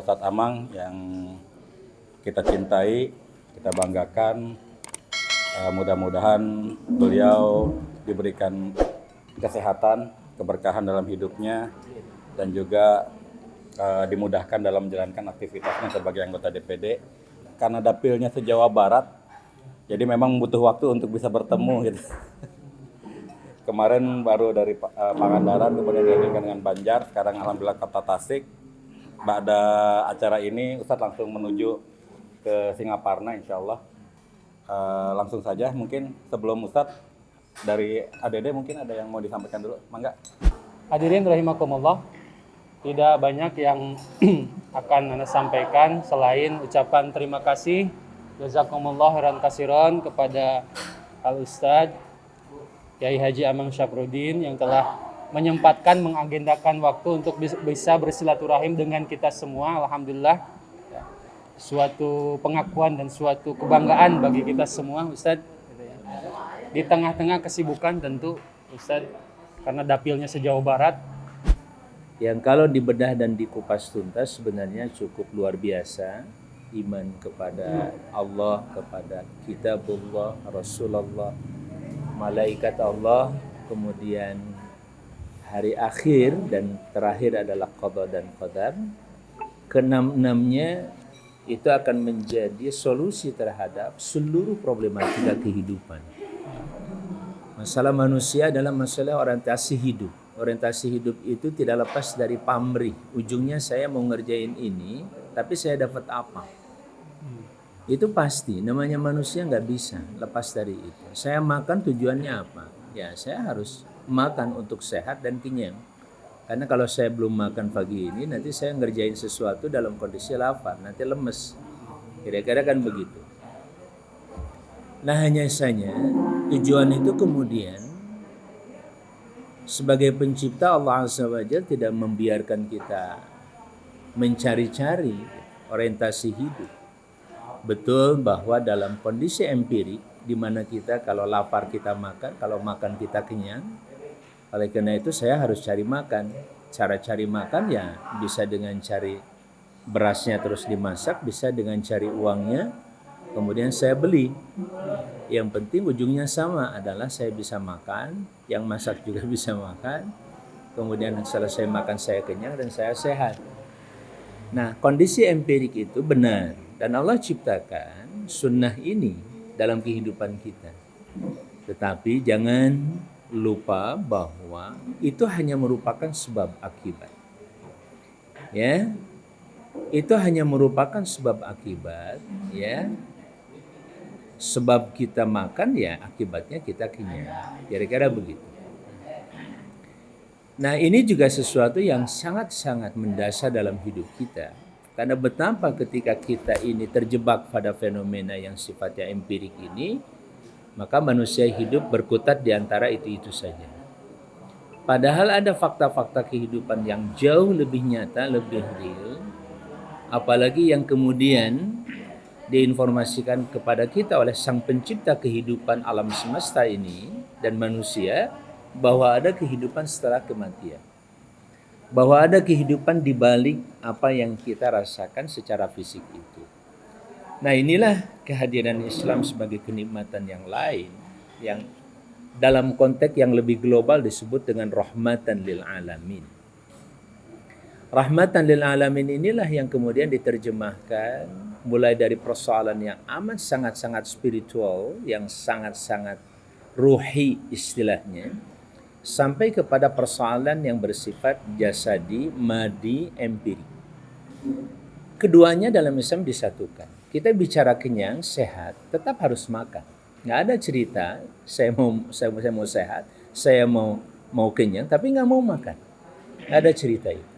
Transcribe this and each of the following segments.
Ustadz Amang yang kita cintai, kita banggakan. Mudah-mudahan beliau diberikan kesehatan, keberkahan dalam hidupnya, dan juga dimudahkan dalam menjalankan aktivitasnya sebagai anggota DPD. Karena dapilnya se-Jawa Barat, jadi memang butuh waktu untuk bisa bertemu gitu. Kemarin baru dari Pangandaran, kemudian dilanjutkan dengan Banjar, sekarang alhamdulillah Kota Tasik. Pada acara ini Ustadz langsung menuju ke Singaparna insya Allah. Langsung saja mungkin sebelum Ustadz dari ADD mungkin ada yang mau disampaikan dulu, Mangga. Hadirin rahimakumullah, tidak banyak yang akan Anda sampaikan selain ucapan terima kasih jazakumullah khairan katsiran kepada Al-Ustadz Kiai Haji Amang Syafruddin yang telah menyempatkan mengagendakan waktu untuk bisa bersilaturahim dengan kita semua. Alhamdulillah, suatu pengakuan dan suatu kebanggaan bagi kita semua, Ustadz. Di tengah-tengah kesibukan tentu, Ustadz, karena dapilnya se-Jawa Barat, yang kalau dibedah dan dikupas tuntas sebenarnya cukup luar biasa. Iman kepada Allah, kepada kitabullah, Rasulullah, malaikat Allah, kemudian hari akhir, dan terakhir adalah qada dan qadar. Keenam-enamnya itu akan menjadi solusi terhadap seluruh problematika kehidupan. Masalah manusia adalah masalah orientasi hidup. Orientasi hidup itu tidak lepas dari pamrih. Ujungnya saya mau ngerjain ini, tapi saya dapat apa? Itu pasti, namanya manusia nggak bisa lepas dari itu. Saya makan tujuannya apa? Ya saya harus makan untuk sehat dan kenyang. Karena kalau saya belum makan pagi ini, nanti saya ngerjain sesuatu dalam kondisi lapar, nanti lemes. Kira-kira kan begitu. Nah hanya saja tujuan itu kemudian sebagai pencipta Allah Azza wa Jalla tidak membiarkan kita mencari-cari orientasi hidup. Betul bahwa dalam kondisi empirik di mana kita kalau lapar kita makan, kalau makan kita kenyang. Oleh karena itu saya harus cari makan. Cara cari makan ya bisa dengan cari berasnya terus dimasak, bisa dengan cari uangnya, kemudian saya beli. Yang penting ujungnya sama adalah saya bisa makan, yang masak juga bisa makan, kemudian selesai makan saya kenyang dan saya sehat. Nah kondisi empirik itu benar. Dan Allah ciptakan sunnah ini dalam kehidupan kita. Tetapi jangan lupa bahwa itu hanya merupakan sebab akibat. Ya. Itu hanya merupakan sebab akibat, ya. Sebab kita makan ya akibatnya kita kenyang. Kira-kira begitu. Nah, ini juga sesuatu yang sangat-sangat mendasar dalam hidup kita. Karena betapa ketika kita ini terjebak pada fenomena yang sifatnya empirik ini, maka manusia hidup berkutat di antara itu saja. Padahal ada fakta-fakta kehidupan yang jauh lebih nyata, lebih real, apalagi yang kemudian diinformasikan kepada kita oleh Sang Pencipta kehidupan alam semesta ini dan manusia, bahwa ada kehidupan setelah kematian. Bahwa ada kehidupan di balik apa yang kita rasakan secara fisik itu. Nah inilah kehadiran Islam sebagai kenikmatan yang lain, yang dalam konteks yang lebih global disebut dengan rahmatan lil alamin. Rahmatan lil alamin inilah yang kemudian diterjemahkan mulai dari persoalan yang amat sangat-sangat spiritual, yang sangat-sangat ruhi istilahnya, sampai kepada persoalan yang bersifat jasadi, madi, empirik. Keduanya dalam Islam disatukan. Kita bicara kenyang, sehat, tetap harus makan. Nggak ada cerita saya mau sehat, saya mau kenyang, tapi nggak mau makan. Nggak ada cerita itu.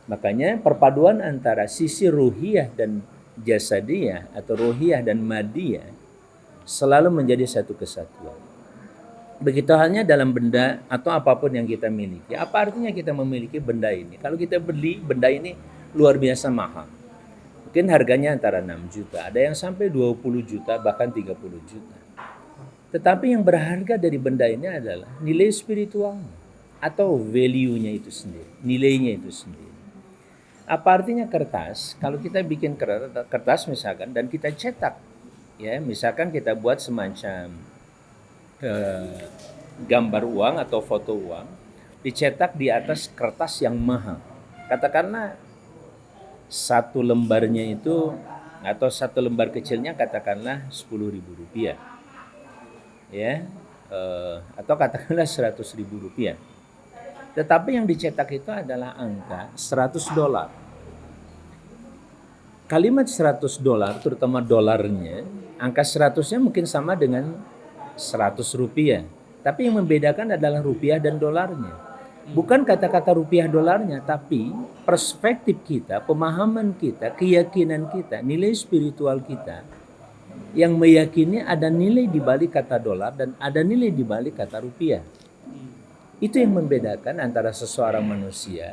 Makanya perpaduan antara sisi ruhiyah dan jasadiyah atau ruhiyah dan madiyah selalu menjadi satu kesatuan. Begitu halnya dalam benda atau apapun yang kita miliki. Apa artinya kita memiliki benda ini? Kalau kita beli benda ini luar biasa mahal. Mungkin harganya antara 6 juta, ada yang sampai 20 juta, bahkan 30 juta. Tetapi yang berharga dari benda ini adalah nilai spiritualnya atau value-nya itu sendiri, nilainya itu sendiri. Apa artinya kertas? Kalau kita bikin kertas misalkan dan kita cetak, ya misalkan kita buat semacam gambar uang atau foto uang, dicetak di atas kertas yang mahal. Katakanlah satu lembarnya itu atau satu lembar kecilnya katakanlah Rp10.000, ya, atau katakanlah Rp100.000. Tetapi yang dicetak itu adalah angka $100. Kalimat $100, terutama dolarnya, angka 100-nya mungkin sama dengan Rp100. Tapi yang membedakan adalah rupiah dan dolarnya. Bukan kata-kata rupiah dolarnya, tapi perspektif kita, pemahaman kita, keyakinan kita, nilai spiritual kita yang meyakini ada nilai di balik kata dolar dan ada nilai di balik kata rupiah. Itu yang membedakan antara seseorang manusia.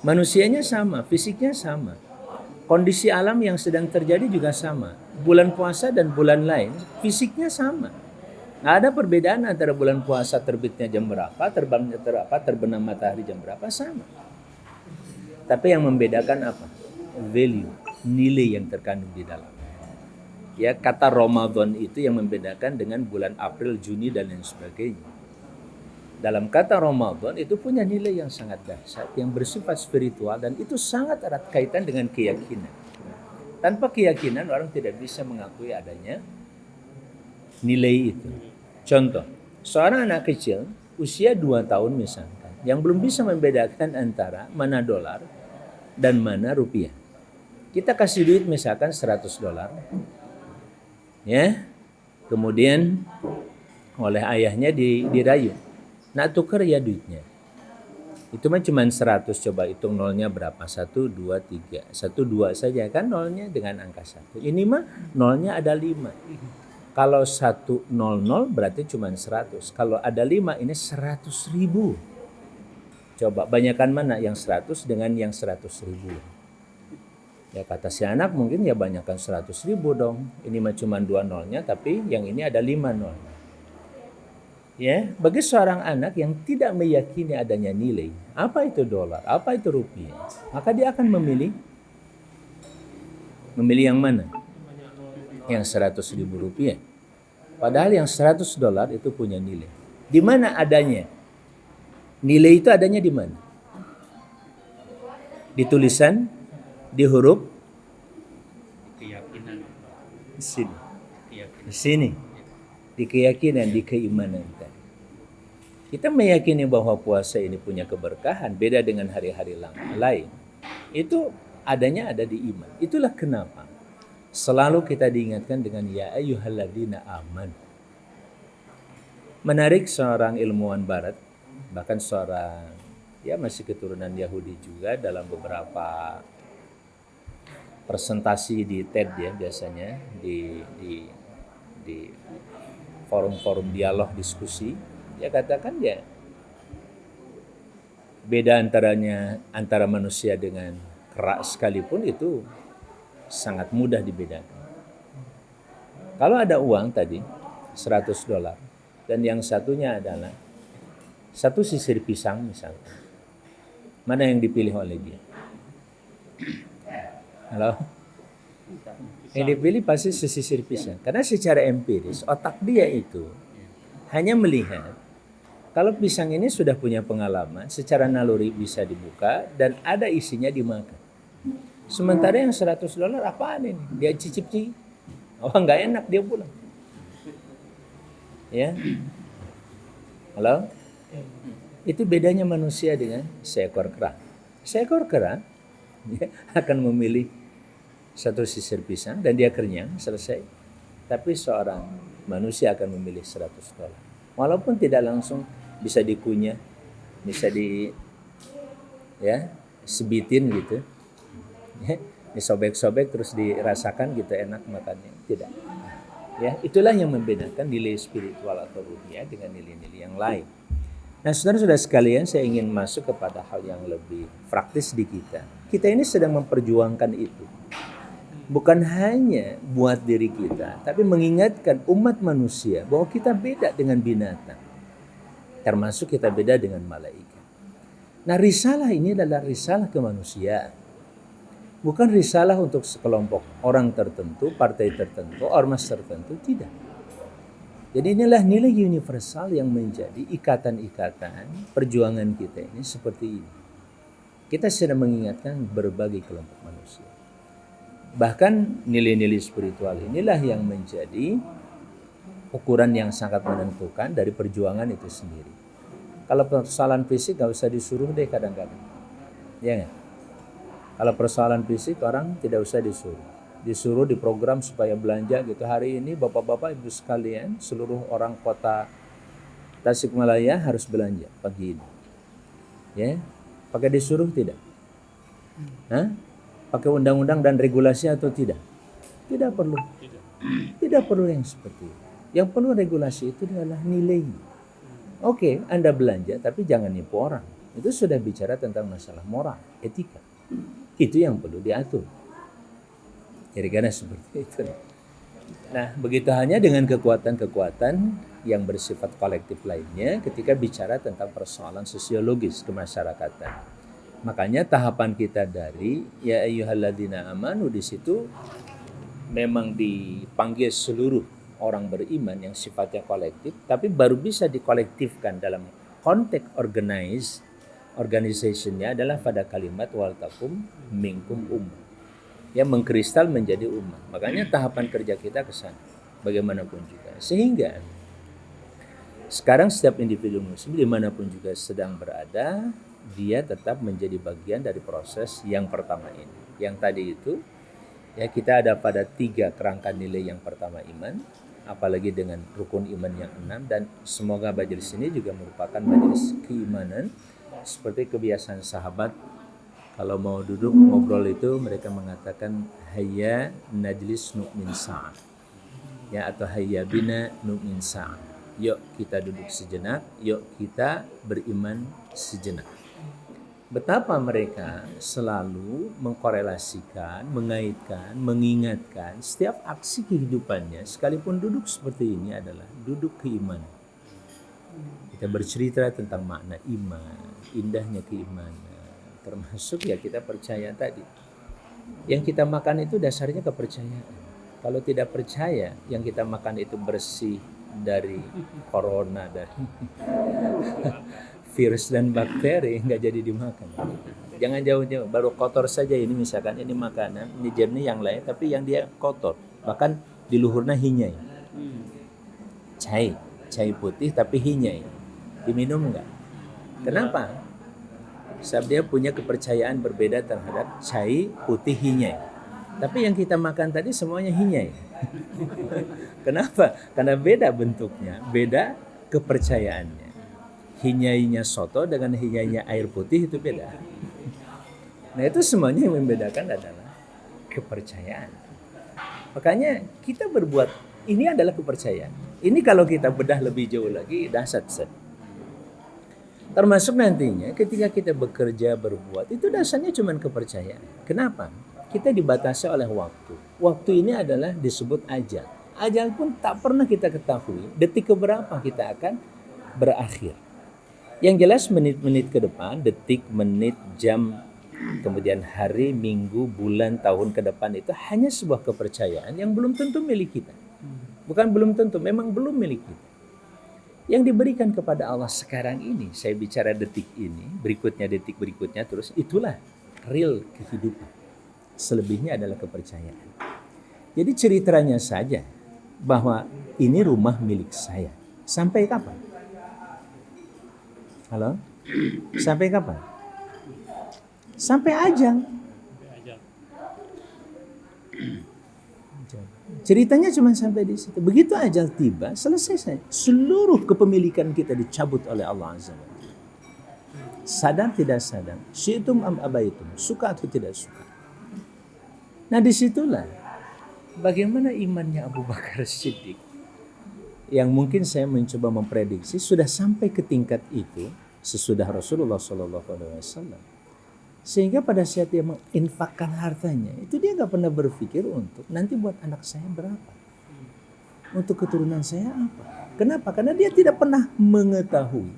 Manusianya sama, fisiknya sama. Kondisi alam yang sedang terjadi juga sama. Bulan puasa dan bulan lain, fisiknya sama. Nggak ada perbedaan antara bulan puasa terbitnya jam berapa, terbenam matahari jam berapa, sama. Tapi yang membedakan apa? Value, nilai yang terkandung di dalam. Ya, kata Ramadan itu yang membedakan dengan bulan April, Juni dan lain sebagainya. Dalam kata Ramadan itu punya nilai yang sangat dahsyat, yang bersifat spiritual dan itu sangat erat kaitan dengan keyakinan. Tanpa keyakinan orang tidak bisa mengakui adanya nilai itu. Contoh, seorang anak kecil usia 2 tahun misalkan, yang belum bisa membedakan antara mana dolar dan mana rupiah. Kita kasih duit misalkan $100, ya, kemudian oleh ayahnya dirayu, nak tuker ya duitnya. Itu mah cuma 100, coba hitung nolnya berapa, 1, 2, 3, 1, 2 saja kan nolnya dengan angka 1. Ini mah nolnya ada 5. Kalau 100 berarti cuma 100. Kalau ada 5 ini 100.000. Coba banyakkan mana yang 100 dengan yang 100.000. Ya kata si anak mungkin ya banyakkan 100.000 dong. Ini mah cuma 2 nolnya tapi yang ini ada 5 nolnya. Ya, bagi seorang anak yang tidak meyakini adanya nilai, apa itu dolar, apa itu rupiah, maka dia akan memilih yang mana? Yang Rp100.000. Padahal yang $100 itu punya nilai. Di mana adanya? Nilai itu adanya di mana? Di tulisan, di huruf, Keyakinan. di sini. Keyakinan. Di sini. Di keyakinan, di keimanan tadi. Kita meyakini bahwa puasa ini punya keberkahan, beda dengan hari-hari lain. Itu adanya ada di iman. Itulah kenapa selalu kita diingatkan dengan ya ayyuhalladzina aman. Menarik, seorang ilmuwan barat, bahkan seorang ya masih keturunan Yahudi juga, dalam beberapa presentasi di TED ya biasanya di forum-forum dialog diskusi, dia katakan ya beda antara manusia dengan kera sekalipun itu sangat mudah dibedakan. Kalau ada uang tadi $100 dan yang satunya adalah satu sisir pisang misalnya, mana yang dipilih oleh dia? Halo? Yang dipilih pasti sisir pisang, karena secara empiris otak dia itu hanya melihat kalau pisang ini sudah punya pengalaman, secara naluri bisa dibuka dan ada isinya dimakan. Sementara yang $100 apaan ini? Dia cicip-cicip. Oh nggak enak, dia pulang. Ya, halo? Itu bedanya manusia dengan seekor kera. Seekor kera dia akan memilih satu sisir pisang dan dia kenyang, selesai. Tapi seorang manusia akan memilih $100. Walaupun tidak langsung bisa dikunyah, bisa sebitin gitu. Ya, disobek-sobek terus dirasakan gitu enak makannya. Tidak. Ya, itulah yang membedakan nilai spiritual atau rupiah dengan nilai-nilai yang lain. Nah, saudara-saudara sekalian, saya ingin masuk kepada hal yang lebih praktis di kita. Kita ini sedang memperjuangkan itu. Bukan hanya buat diri kita, tapi mengingatkan umat manusia bahwa kita beda dengan binatang. Termasuk kita beda dengan malaikat. Nah, risalah ini adalah risalah kemanusiaan. Bukan risalah untuk sekelompok orang tertentu, partai tertentu, ormas tertentu, tidak. Jadi inilah nilai universal yang menjadi ikatan-ikatan perjuangan kita ini seperti ini. Kita sedang mengingatkan berbagai kelompok manusia. Bahkan nilai-nilai spiritual inilah yang menjadi ukuran yang sangat menentukan dari perjuangan itu sendiri. Kalau persoalan fisik gak usah disuruh deh kadang-kadang. Ya gak? Kalau persoalan fisik orang tidak usah disuruh diprogram supaya belanja gitu. Hari ini bapak-bapak ibu sekalian seluruh orang kota Tasikmalaya harus belanja pagi ini. Ya, pakai disuruh tidak? Hah? Pakai undang-undang dan regulasi atau tidak? Tidak perlu. Tidak perlu yang seperti itu. Yang perlu regulasi itu adalah nilai. Oke, Anda belanja tapi jangan nipu orang. Itu sudah bicara tentang masalah moral, etika. Itu yang perlu diatur. Kira-kira seperti itu. Nah, begitu hanya dengan kekuatan-kekuatan yang bersifat kolektif lainnya ketika bicara tentang persoalan sosiologis kemasyarakatan. Makanya tahapan kita dari ya ayyuhalladzina amanu di situ memang dipanggil seluruh orang beriman yang sifatnya kolektif, tapi baru bisa dikolektifkan dalam konteks organizationnya adalah pada kalimat wal takum minkum ummah, yang mengkristal menjadi ummah. Makanya tahapan kerja kita ke sana bagaimanapun juga, sehingga sekarang setiap individu muslim dimanapun juga sedang berada, dia tetap menjadi bagian dari proses yang pertama ini. Yang tadi itu ya, kita ada pada 3 kerangka nilai. Yang pertama iman, apalagi dengan rukun iman yang 6, dan semoga majelis ini juga merupakan majelis keimanan. Seperti kebiasaan sahabat, kalau mau duduk ngobrol itu mereka mengatakan hayya najlis nu'min sa'ah, ya, atau hayya bina nu'min sa'ah. Yuk kita duduk sejenak, yuk kita beriman sejenak. Betapa mereka selalu mengkorelasikan, mengaitkan, mengingatkan setiap aksi kehidupannya, sekalipun duduk seperti ini adalah duduk keimanan. Kita bercerita tentang makna iman, indahnya keimanan, termasuk ya kita percaya tadi. Yang kita makan itu dasarnya kepercayaan. Kalau tidak percaya yang kita makan itu bersih dari corona, dari virus dan bakteri, nggak jadi dimakan. Jangan jauh-jauh, baru kotor saja ini, misalkan ini makanan, ini jernih yang lain, tapi yang dia kotor, bahkan di luhurnya hinyai. Cai putih tapi hinyai, diminum nggak? Kenapa? Sebab dia punya kepercayaan berbeda terhadap cai putih hinyai. Tapi yang kita makan tadi semuanya hinyai. Kenapa? Karena beda bentuknya, beda kepercayaannya. Hinyainya soto dengan hinyainya air putih itu beda. Nah, itu semuanya yang membedakan adalah kepercayaan. Makanya kita berbuat, ini adalah kepercayaan. Ini kalau kita bedah lebih jauh lagi, dahsyat. Termasuk nantinya ketika kita bekerja, berbuat, itu dasarnya cuma kepercayaan. Kenapa? Kita dibatasi oleh waktu. Waktu ini adalah disebut ajal. Ajal pun tak pernah kita ketahui detik keberapa kita akan berakhir. Yang jelas menit-menit ke depan, detik, menit, jam, kemudian hari, minggu, bulan, tahun ke depan itu hanya sebuah kepercayaan yang belum tentu milik kita. Bukan belum tentu, memang belum milik kita. Yang diberikan kepada Allah sekarang ini, saya bicara detik ini, berikutnya detik berikutnya terus, itulah real kehidupan. Selebihnya adalah kepercayaan. Jadi ceritanya saja bahwa ini rumah milik saya. Sampai kapan? Halo? Sampai kapan? Sampai ajal. Ceritanya cuma sampai di situ. Begitu ajal tiba, selesai saja. Seluruh kepemilikan kita dicabut oleh Allah Azza wa Jalla. Sadar tidak sadar, syi'tum am abaitum, suka atau tidak suka. Nah, disitulah bagaimana imannya Abu Bakar Siddiq, yang mungkin saya mencoba memprediksi sudah sampai ke tingkat itu sesudah Rasulullah SAW. Sehingga pada saat dia menginfakkan hartanya, itu dia gak pernah berpikir untuk nanti buat anak saya berapa, untuk keturunan saya apa. Kenapa? Karena dia tidak pernah mengetahui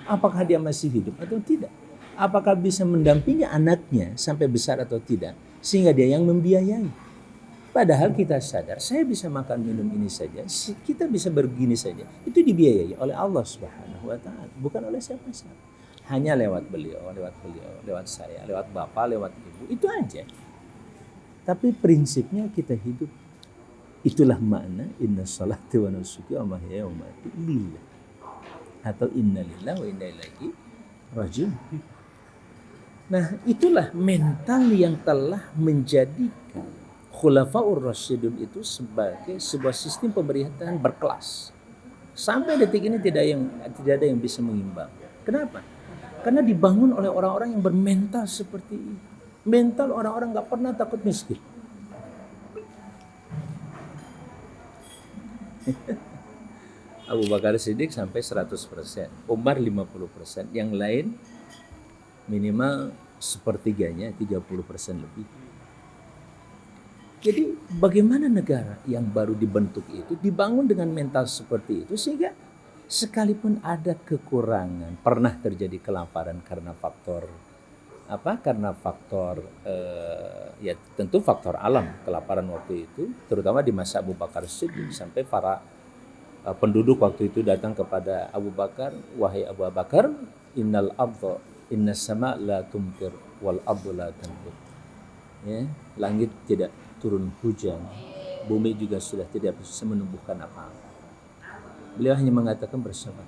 apakah dia masih hidup atau tidak, apakah bisa mendampingi anaknya sampai besar atau tidak, sehingga dia yang membiayai. Padahal kita sadar, saya bisa makan minum ini saja, kita bisa begini saja, itu dibiayai oleh Allah Subhanahu wa Ta'ala, bukan oleh siapa-siapa. Hanya lewat beliau, lewat saya, lewat bapak, lewat ibu, itu aja. Tapi prinsipnya kita hidup. Itulah makna inna salati wa nusuki wa mahyaya wa mamati lillah, atau inna lillahi wa inna ilaihi rajiun. Nah, itulah mental yang telah menjadikan Khulafaur Rasyidun itu sebagai sebuah sistem pemerintahan berkelas. Sampai detik ini tidak ada yang bisa mengimbang. Kenapa? Karena dibangun oleh orang-orang yang bermental seperti ini. Mental orang-orang nggak pernah takut miskin. Abu Bakar Siddiq sampai 100%, Umar 50%, yang lain minimal sepertiganya, 30% lebih. Jadi bagaimana negara yang baru dibentuk itu dibangun dengan mental seperti itu, sehingga sekalipun ada kekurangan, pernah terjadi kelaparan karena faktor apa? Karena faktor ya tentu faktor alam, kelaparan waktu itu, terutama di masa Abu Bakar Siddiq, sampai para penduduk waktu itu datang kepada Abu Bakar, wahai Abu Bakar, innal ardha innas sama la tumtir wal ardu la tanbut. Ya, langit tidak turun hujan, bumi juga sudah tidak bisa menumbuhkan apa-apa. Beliau hanya mengatakan bersabar.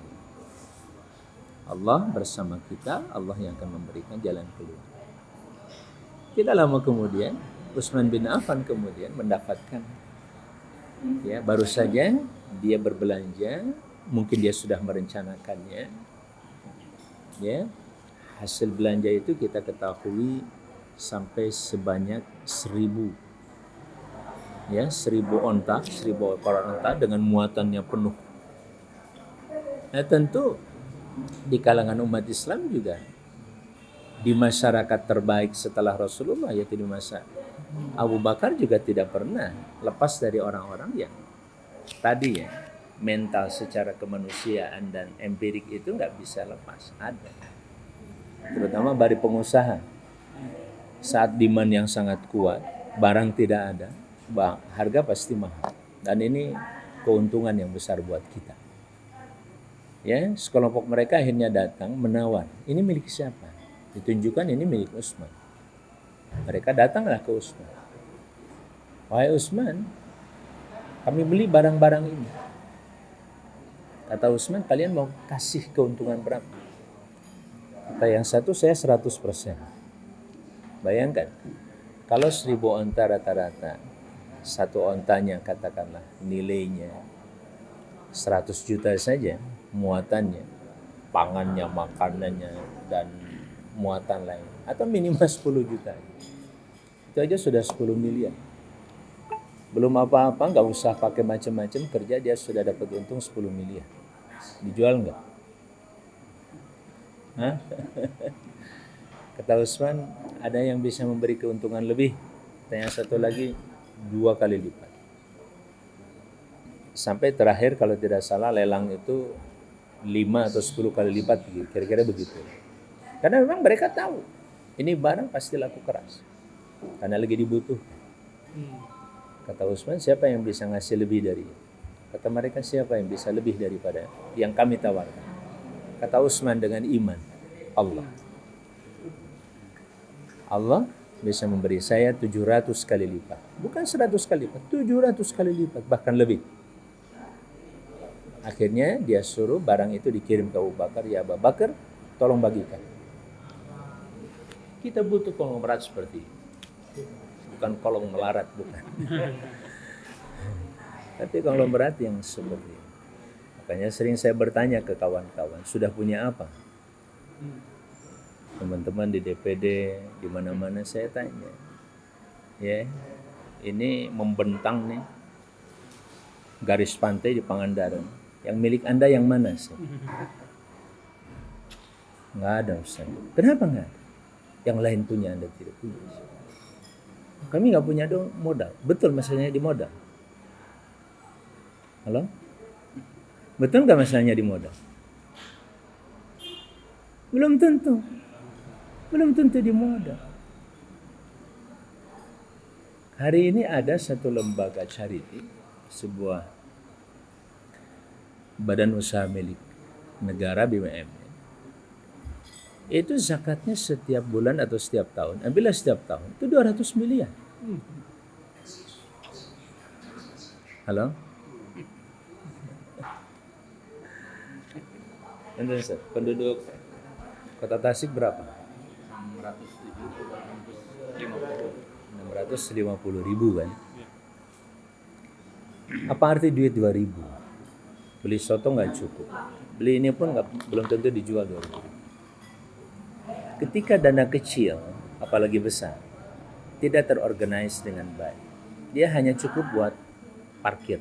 Allah bersama kita, Allah yang akan memberikan jalan keluar. Tidak lama kemudian, Utsman bin Affan kemudian mendapatkan, ya baru saja dia berbelanja, mungkin dia sudah merencanakannya. Ya, hasil belanja itu kita ketahui sampai sebanyak 1.000. Ya, 1.000 onta, 1.000 ekor onta dengan muatannya penuh. Nah, tentu di kalangan umat Islam juga, di masyarakat terbaik setelah Rasulullah, yaitu di masa Abu Bakar, juga tidak pernah lepas dari orang-orang yang tadi ya, mental secara kemanusiaan dan empirik itu nggak bisa lepas, ada. Terutama dari pengusaha. Saat demand yang sangat kuat, barang tidak ada, harga pasti mahal. Dan ini keuntungan yang besar buat kita. Ya, sekelompok mereka akhirnya datang menawar. Ini milik siapa? Ditunjukkan ini milik Utsman. Mereka datanglah ke Utsman. Wahai Utsman, kami beli barang-barang ini. Kata Utsman, kalian mau kasih keuntungan berapa? Kata yang satu, saya 100%. Bayangkan, kalau 1.000 onta rata-rata, satu ontanya katakanlah nilainya 100 juta saja, muatannya, pangannya, makanannya, dan muatan lain, atau minimal 10 juta. Itu aja sudah 10 miliar. Belum apa-apa, nggak usah pakai macam-macam kerja, dia sudah dapat untung 10 miliar. Dijual nggak? Hah? Kata Utsman, ada yang bisa memberi keuntungan lebih. Tanya satu lagi, 2 kali lipat. Sampai terakhir kalau tidak salah lelang itu 5 atau 10 kali lipat, kira-kira begitu. Karena memang mereka tahu, ini barang pasti laku keras. Karena lagi dibutuhkan. Kata Utsman, siapa yang bisa ngasih lebih dari itu? Kata mereka, siapa yang bisa lebih daripada yang kami tawarkan? Kata Utsman dengan iman, Allah. Allah bisa memberi saya 700 kali lipat. Bukan 100 kali lipat, 700 kali lipat, bahkan lebih. Akhirnya dia suruh barang itu dikirim ke Abu Bakar. Ya Abu Bakar, tolong bagikan. Kita butuh konglomerat seperti ini. Bukan kolong melarat, bukan. Tapi konglomerat yang seperti ini. Makanya sering saya bertanya ke kawan-kawan, sudah punya apa? Teman-teman di DPD, di mana-mana saya tanya. Ya, ini membentang nih garis pantai di Pangandaran. Yang milik Anda yang mana sih? Nggak ada, Ustaz. Kenapa nggak ada? Yang lain punya, Anda tidak punya. Kami nggak punya modal. Betul masalahnya di modal. Halo? Betul nggak masalahnya di modal? Belum tentu. Belum tentu di modal. Hari ini ada satu lembaga charity, sebuah badan usaha milik negara BUMN. Itu zakatnya setiap bulan atau setiap tahun. Ambillah setiap tahun, itu 200 miliar. Halo? Penduduk Kota Tasik berapa? 650.000 kan? Apa arti duit 2.000? Beli soto nggak cukup. Beli ini pun belum tentu dijual 2.000. Ketika dana kecil, apalagi besar, tidak terorganize dengan baik, dia hanya cukup buat parkir.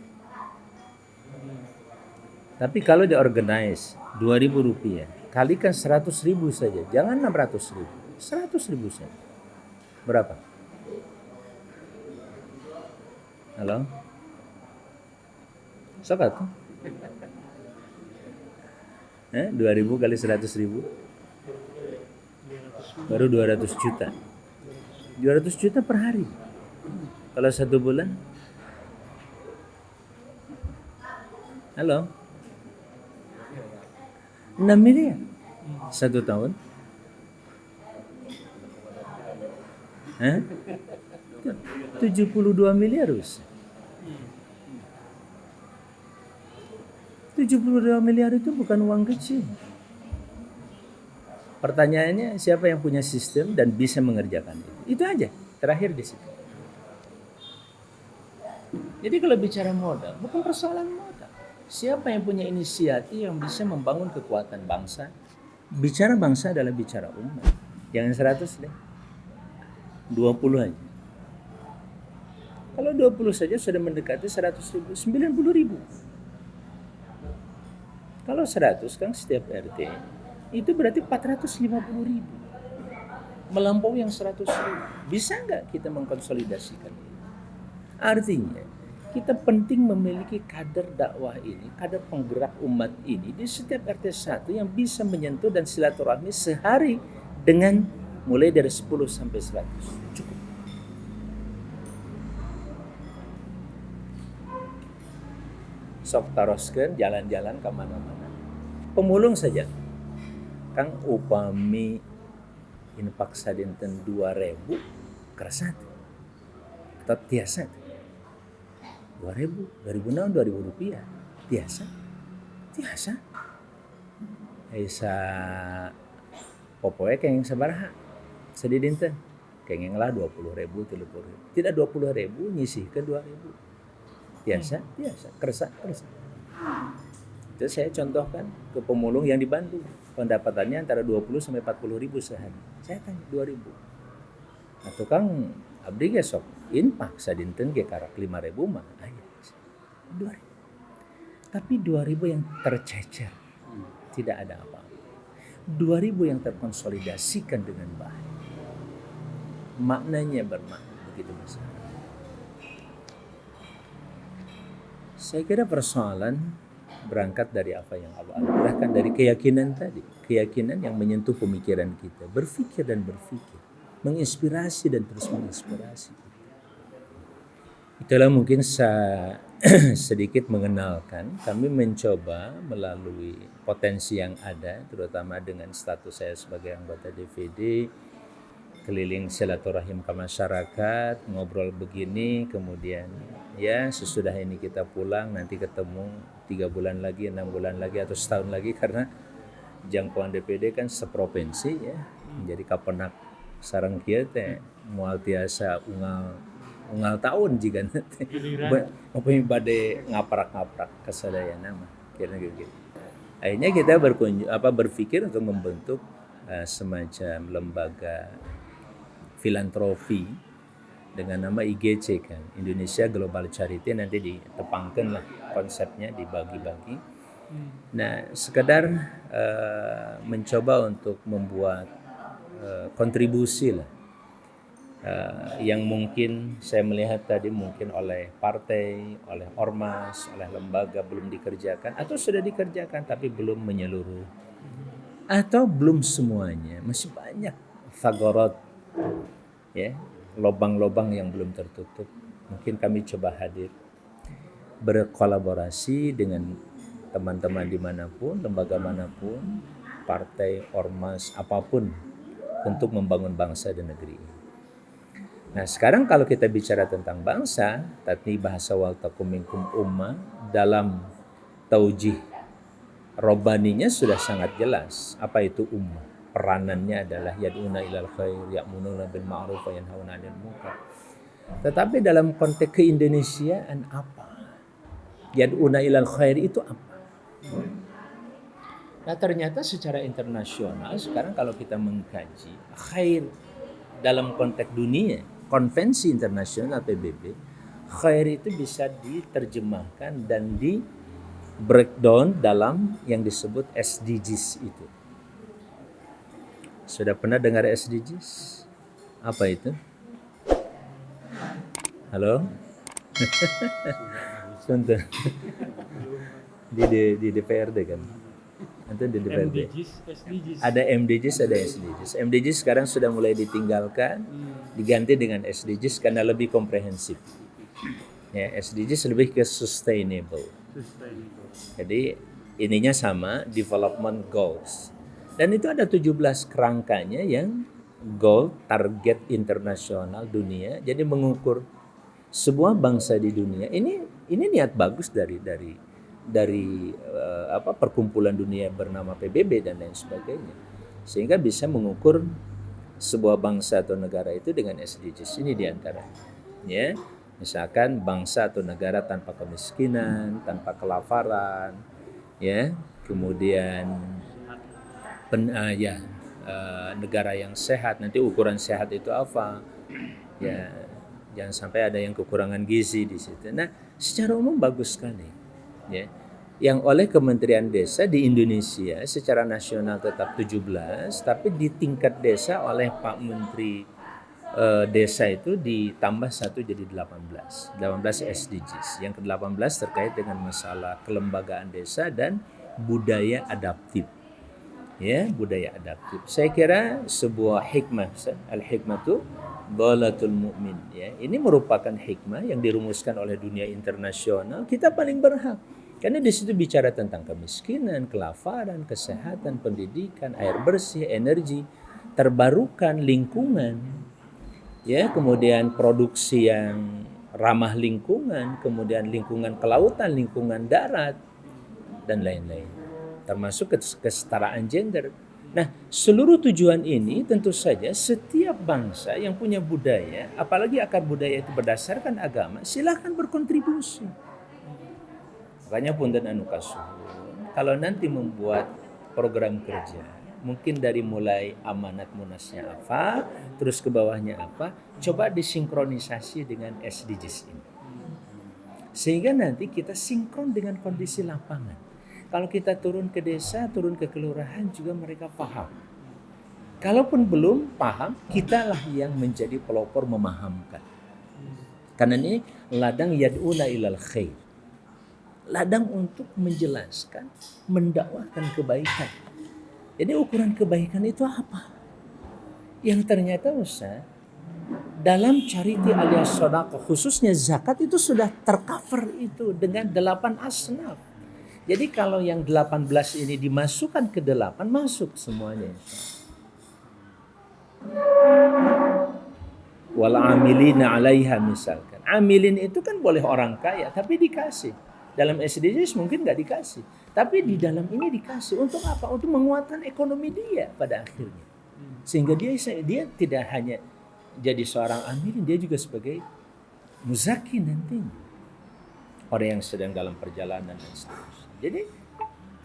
Tapi kalau diorganize 2.000 rupiah, kalikan 100.000 saja, jangan 600.000, 100.000 saja. Berapa? Halo? Sokat? 2.000 kali 100.000? Baru 200 juta. 200 juta per hari. Kalau 1 bulan? Halo? 6 miliar 1 tahun. 72 miliar Rus. 72 miliar itu bukan uang kecil. Pertanyaannya, siapa yang punya sistem dan bisa mengerjakan itu? Itu aja, terakhir di situ. Jadi kalau bicara modal, bukan persoalan modal. Siapa yang punya inisiatif yang bisa membangun kekuatan bangsa? Bicara bangsa adalah bicara umat. Jangan 100 deh. 20 aja. Kalau 20 saja sudah mendekati 100.000, 90.000. Kalau 100 kan setiap RT, itu berarti 450.000. Melampaui yang 100.000. Bisa nggak kita mengkonsolidasikan ini? Artinya, kita penting memiliki kader dakwah ini, kader penggerak umat ini di setiap RT 1 yang bisa menyentuh dan silaturahmi sehari dengan mulai dari 10 sampai 100. Cukup. Sok taroskeun jalan-jalan ke mana-mana. Pemulung saja. Kang upami infak sadinten 2.000 keresat. Atau tiasa. 2.000, 2.000 rupiah. Tiasa. Esa popoe kenging sabaraha. Sadidinten. Kenging lah 20.000, 30.000. Tidak 20.000 nyisih ke 2.000. Tiasa. Keresat. Itu saya contohkan ke pemulung yang di Bandung. Pendapatannya antara 20 sampai 40.000 sehari. Saya tanya 2.000. Nah tukang abdi ge sok infak sadinten ge karak 5.000 mah aya. 2.000. Tapi 2.000 yang tercecer. Tidak ada apa-apa. 2.000 yang terkonsolidasikan dengan baik. Maknanya bermakna begitu besar. Saya kira persoalan berangkat dari apa yang Allah anugerahkan, dari keyakinan tadi. Keyakinan yang menyentuh pemikiran kita. Berpikir dan berpikir. Menginspirasi dan terus menginspirasi. Itulah mungkin saya sedikit mengenalkan. Kami mencoba melalui potensi yang ada, terutama dengan status saya sebagai anggota DPD, keliling silaturahim ke masyarakat, ngobrol begini, kemudian ya sesudah ini kita pulang, nanti ketemu 3 bulan lagi, 6 bulan lagi, atau setahun lagi, karena jangkauan DPD kan seprovinsi ya. Jadi kapenak sareng kieu teh moal tiasa unggal tahun jika nanti upami bade ngaprak-ngaprak kasadayana mah kira gitu. Akhirnya kita berpikir untuk membentuk semacam lembaga filantropi dengan nama IGC kan, Indonesia Global Charity, nanti ditepangkan lah konsepnya, dibagi-bagi. Nah, sekedar mencoba untuk membuat kontribusi lah yang mungkin saya melihat tadi mungkin oleh partai, oleh ormas, oleh lembaga belum dikerjakan, atau sudah dikerjakan tapi belum menyeluruh, atau belum semuanya, masih banyak thagorot ya lobang-lobang yang belum tertutup. Mungkin kami coba hadir, berkolaborasi dengan teman-teman dimanapun, lembaga manapun, partai, ormas, apapun, untuk membangun bangsa dan negeri ini. Nah sekarang kalau kita bicara tentang bangsa, tatni bahasa wal takum minkum ummah, dalam taujih robbaninya sudah sangat jelas. Apa itu ummah? Peranannya adalah yad'una ilal khair, ya'mununa bil ma'ruf wa yanhauna 'anil munkar. Tetapi dalam konteks keindonesiaan apa? Yad'una ilal khair itu apa? Nah ternyata secara internasional sekarang kalau kita mengkaji khair dalam konteks dunia, konvensi internasional PBB, khair itu bisa diterjemahkan dan di breakdown dalam yang disebut SDGs itu. Sudah pernah dengar SDGs? Apa itu? Halo? Contoh. Di DPRD kan? Nanti di DPRD. SDGs. Ada MDGs, ada SDGs. MDGs sekarang sudah mulai ditinggalkan, diganti dengan SDGs karena lebih komprehensif. Ya, SDGs lebih ke sustainable. Jadi ininya sama, development goals. Dan itu ada 17 kerangkanya yang goal target internasional dunia. Jadi mengukur sebuah bangsa di dunia. Ini niat bagus dari perkumpulan dunia bernama PBB dan lain sebagainya. Sehingga bisa mengukur sebuah bangsa atau negara itu dengan SDGs ini diantaranya. Ya. Misalkan bangsa atau negara tanpa kemiskinan, tanpa kelaparan, ya, kemudian negara yang sehat. Nanti ukuran sehat itu apa? Ya, jangan sampai ada yang kekurangan gizi di situ. Nah, secara umum bagus sekali, ya. Yang oleh Kementerian Desa di Indonesia secara nasional tetap 17, tapi di tingkat desa oleh Pak Menteri Desa itu ditambah 1 jadi 18 SDGs. Yang ke-18 terkait dengan masalah kelembagaan desa dan budaya adaptif. Ya, budaya adaptif. Saya kira sebuah hikmah, al-hikmatu dhalatul mu'min, ya. Ini merupakan hikmah yang dirumuskan oleh dunia internasional. Kita paling berhak. Karena di situ bicara tentang kemiskinan, kelaparan, kesehatan, pendidikan, air bersih, energi terbarukan, lingkungan. Ya, kemudian produksi yang ramah lingkungan, kemudian lingkungan kelautan, lingkungan darat, dan lain-lain. Termasuk kesetaraan gender. Nah, seluruh tujuan ini tentu saja setiap bangsa yang punya budaya, apalagi akar budaya itu berdasarkan agama, silahkan berkontribusi. Makanya punten anu kasuhun, kalau nanti membuat program kerja, mungkin dari mulai amanat munasnya apa, terus ke bawahnya apa, coba disinkronisasi dengan SDGs ini. Sehingga nanti kita sinkron dengan kondisi lapangan. Kalau kita turun ke desa, turun ke kelurahan juga mereka paham. Kalaupun belum paham, kitalah yang menjadi pelopor memahamkan. Karena ini ladang yad'una ilal khair. Ladang untuk menjelaskan, mendakwahkan kebaikan. Jadi ukuran kebaikan itu apa? Yang ternyata Ustaz, dalam charity alias sedekah, khususnya zakat itu sudah tercover itu dengan 8 asnaf. Jadi kalau yang 18 ini dimasukkan ke 8, masuk semuanya. Wal amilina 'alaiha misalkan. Amilin itu kan boleh orang kaya, tapi dikasih. Dalam SDGs mungkin nggak dikasih. Tapi di dalam ini dikasih. Untuk apa? Untuk menguatkan ekonomi dia pada akhirnya. Sehingga dia tidak hanya jadi seorang amilin, dia juga sebagai muzaki nantinya. Orang yang sedang dalam perjalanan dan seterusnya. Jadi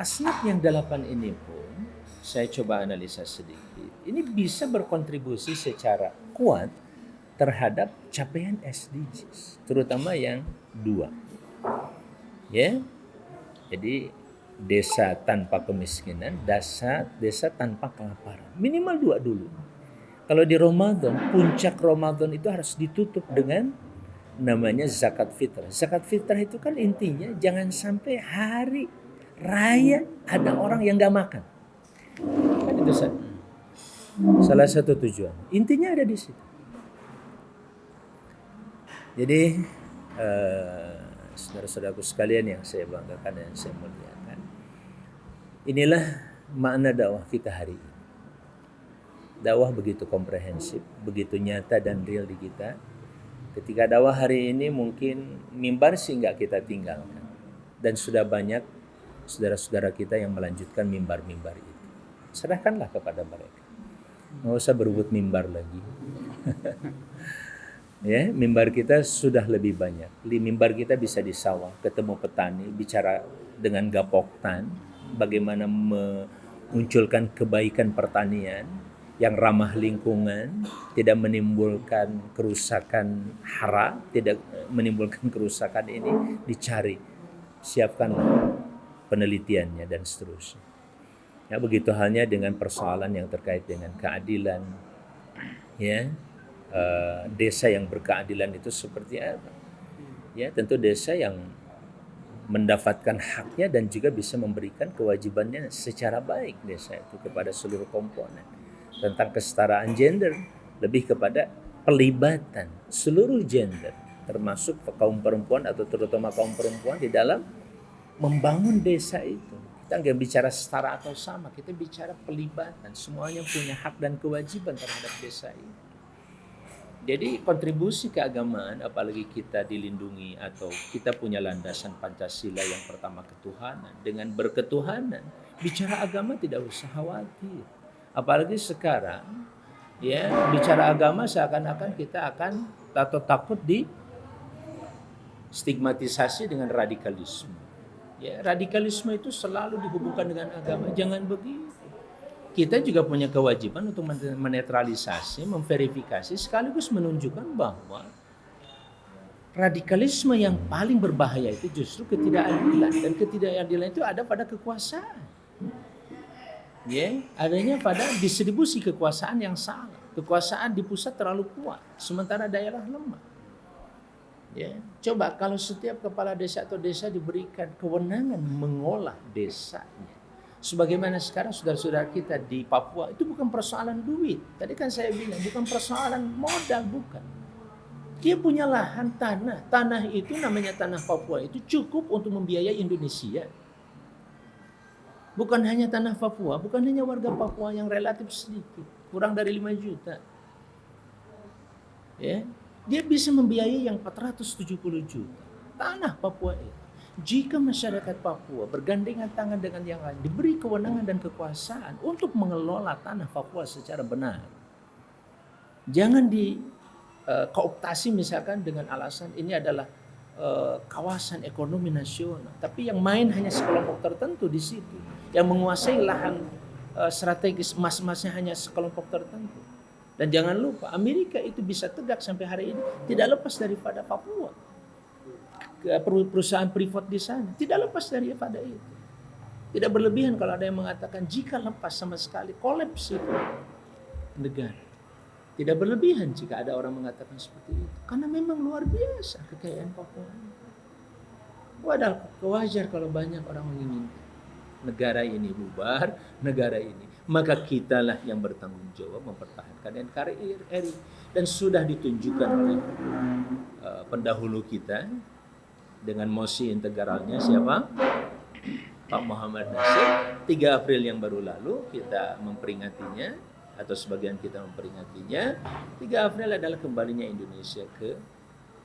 asnaf yang 8 ini pun saya coba analisa sedikit. Ini bisa berkontribusi secara kuat terhadap capaian SDGs. Terutama yang 2. Ya, jadi desa tanpa kemiskinan, desa tanpa kelaparan. Minimal 2 dulu. Kalau di Ramadan, puncak Ramadan itu harus ditutup dengan namanya zakat fitrah. Zakat fitrah itu kan intinya jangan sampai hari raya ada orang yang gak makan. Kan itu salah satu tujuan. Intinya ada di situ. Jadi saudara-saudaraku sekalian yang saya banggakan dan saya muliakan, inilah makna dakwah kita hari ini. Dakwah begitu komprehensif, begitu nyata dan real di kita. Ketika dakwah hari ini mungkin mimbar sih nggak kita tinggalkan. Dan sudah banyak saudara-saudara kita yang melanjutkan mimbar-mimbar itu. Serahkanlah kepada mereka. Nggak usah berebut mimbar lagi. Ya, mimbar kita sudah lebih banyak. Mimbar kita bisa di sawah, ketemu petani, bicara dengan gapoktan, bagaimana memunculkan kebaikan pertanian yang ramah lingkungan, tidak menimbulkan kerusakan hara, tidak menimbulkan kerusakan ini, dicari, siapkanlah penelitiannya dan seterusnya. Ya, begitu halnya dengan persoalan yang terkait dengan keadilan, ya. Desa yang berkeadilan itu seperti apa? Ya, tentu desa yang mendapatkan haknya dan juga bisa memberikan kewajibannya secara baik desa itu kepada seluruh komponen. Tentang kesetaraan gender, lebih kepada pelibatan seluruh gender, termasuk kaum perempuan atau terutama kaum perempuan di dalam membangun desa itu. Kita nggak bicara setara atau sama, kita bicara pelibatan. Semuanya punya hak dan kewajiban terhadap desa ini. Jadi kontribusi keagamaan, apalagi kita dilindungi atau kita punya landasan Pancasila yang pertama ketuhanan. Dengan berketuhanan, bicara agama tidak usah khawatir. Apalagi sekarang, ya bicara agama seakan-akan kita akan atau takut di stigmatisasi dengan radikalisme. Ya, radikalisme itu selalu dihubungkan dengan agama. Jangan begitu. Kita juga punya kewajiban untuk menetralisasi, memverifikasi, sekaligus menunjukkan bahwa radikalisme yang paling berbahaya itu justru ketidakadilan. Dan ketidakadilan itu ada pada kekuasaan. Ya, adanya pada distribusi kekuasaan yang salah. Kekuasaan di pusat terlalu kuat, sementara daerah lemah. Ya, coba kalau setiap kepala desa atau desa diberikan kewenangan mengolah desanya. Sebagaimana sekarang saudara-saudara kita di Papua, itu bukan persoalan duit. Tadi kan saya bilang, bukan persoalan modal, bukan. Dia punya lahan tanah. Tanah itu namanya tanah Papua, itu cukup untuk membiayai Indonesia. Bukan hanya tanah Papua, bukan hanya warga Papua yang relatif sedikit, kurang dari 5 juta. Ya, dia bisa membiayai yang 470 juta. Tanah Papua itu. Jika masyarakat Papua bergandengan tangan dengan yang lain, diberi kewenangan dan kekuasaan untuk mengelola tanah Papua secara benar. Jangan kooptasi misalkan dengan alasan ini adalah kawasan ekonomi nasional. Tapi yang main hanya sekelompok tertentu di situ. Yang menguasai lahan strategis emas-emasnya hanya sekelompok tertentu. Dan jangan lupa, Amerika itu bisa tegak sampai hari ini tidak lepas daripada Papua. Perusahaan privat di sana tidak lepas daripada itu. Tidak berlebihan kalau ada yang mengatakan jika lepas sama sekali kolaps itu negara. Tidak berlebihan jika ada orang mengatakan seperti itu, karena memang luar biasa kekayaan Papua. Wajar kalau banyak orang menginginkan negara ini bubar, negara ini. Maka kitalah yang bertanggung jawab mempertahankan NKRI. Dan sudah ditunjukkan oleh pendahulu kita dengan mosi integralnya siapa? Pak Muhammad Nasir. 3 April yang baru lalu kita memperingatinya, atau sebagian kita memperingatinya. 3 April adalah kembalinya Indonesia ke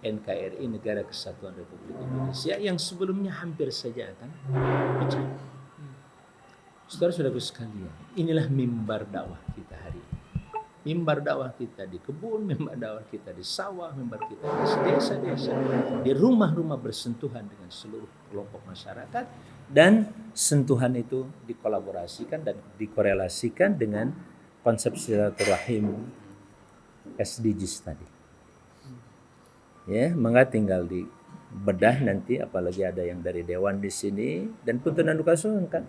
NKRI, Negara Kesatuan Republik Indonesia, yang sebelumnya hampir saja akan pecah. Saudara-saudaraku sekalian, inilah mimbar dakwah kita hari ini. Mimbar dakwah kita di kebun, mimbar dakwah kita di sawah, mimbar kita di desa-desa, di rumah-rumah bersentuhan dengan seluruh kelompok masyarakat, dan sentuhan itu dikolaborasikan dan dikorelasikan dengan konsep silaturahim SDGs tadi. Ya, maka tinggal dibedah nanti, apalagi ada yang dari Dewan di sini dan Punten Duka Suhun kan.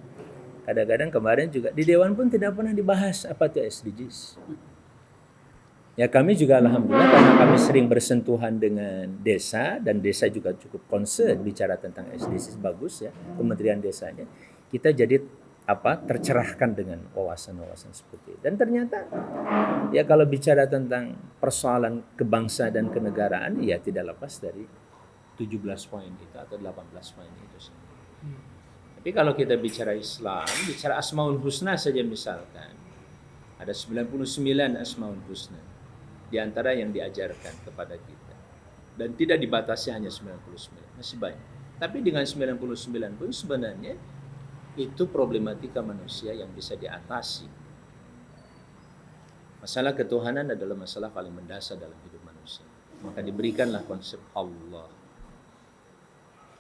Kadang-kadang kemarin juga di Dewan pun tidak pernah dibahas apa itu SDGs. Ya, kami juga alhamdulillah karena kami sering bersentuhan dengan desa dan desa juga cukup concern bicara tentang SDGs, bagus ya Kementerian Desanya. Kita jadi tercerahkan dengan wawasan-wawasan seperti itu. Dan ternyata ya kalau bicara tentang persoalan kebangsa dan kenegaraan ya tidak lepas dari 17 poin itu atau 18 poin itu. Tapi kalau kita bicara Islam, bicara Asmaul Husna saja misalkan, ada 99 Asmaul Husna di antara yang diajarkan kepada kita. Dan tidak dibatasi hanya 99, masih banyak. Tapi dengan 99 pun sebenarnya itu problematika manusia yang bisa diatasi. Masalah ketuhanan adalah masalah paling mendasar dalam hidup manusia. Maka diberikanlah konsep Allah.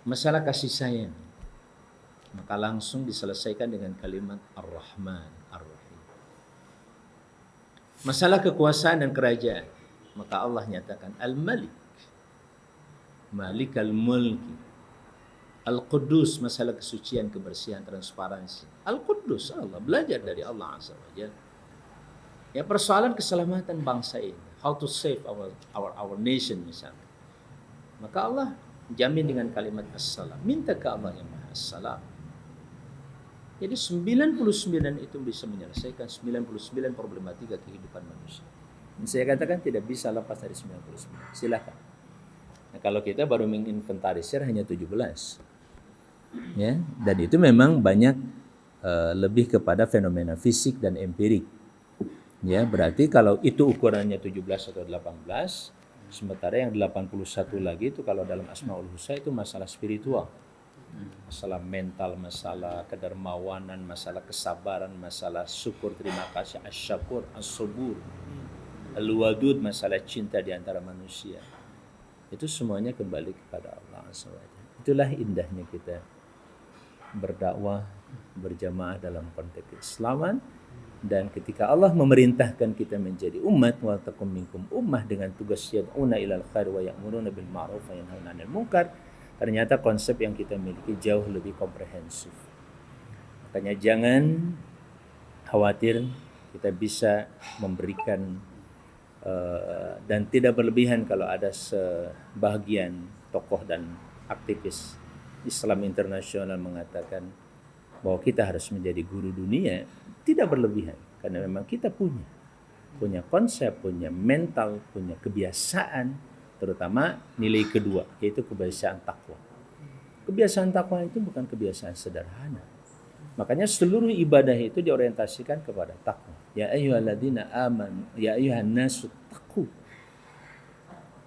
Masalah kasih sayang, maka langsung diselesaikan dengan kalimat Ar-Rahman, Ar-Rahim. Masalah kekuasaan dan kerajaan, maka Allah nyatakan Al-Malik, Malik Al-Mulki. Al-Quddus, masalah kesucian, kebersihan, transparansi. Al-Quddus, Allah, belajar dari Allah Azza wa Jalla. Ya, persoalan keselamatan bangsa ini, how to save our nation misalnya. Maka Allah jamin dengan kalimat As-Salam. Minta ke Allah yang Maha As-Salam. Jadi 99 itu bisa menyelesaikan 99 problematika kehidupan manusia. Dan saya katakan tidak bisa lepas dari 99. Silakan. Nah, kalau kita baru menginventarisir hanya 17. Ya, dan itu memang banyak lebih kepada fenomena fisik dan empirik. Ya, berarti kalau itu ukurannya 17 atau 18, sementara yang 81 lagi itu kalau dalam Asmaul Husna itu masalah spiritual. Masalah mental, masalah kedermawanan, masalah kesabaran, masalah syukur, terima kasih, asyakur, as-subur, al-wadud, masalah cinta di antara manusia. Itu semuanya kembali kepada Allah SWT. Itulah indahnya kita berdakwah berjamaah dalam konteks keislaman. Dan ketika Allah memerintahkan kita menjadi umat, wa takum minkum ummah, dengan tugas yad'una ilal khair wa ya'muruna bil ma'ruf wa yanhauna 'anil munkar, ternyata konsep yang kita miliki jauh lebih komprehensif. Makanya jangan khawatir, kita bisa memberikan dan tidak berlebihan kalau ada sebahagian tokoh dan aktivis Islam internasional mengatakan bahwa kita harus menjadi guru dunia. Tidak berlebihan, karena memang kita punya konsep, punya mental, punya kebiasaan, terutama nilai kedua, yaitu kebiasaan takwa. Kebiasaan takwa itu bukan kebiasaan sederhana. Makanya seluruh ibadah itu diorientasikan kepada takwa. Ya ayyuhalladzina amanu, ya ayyuhan nasu taqu.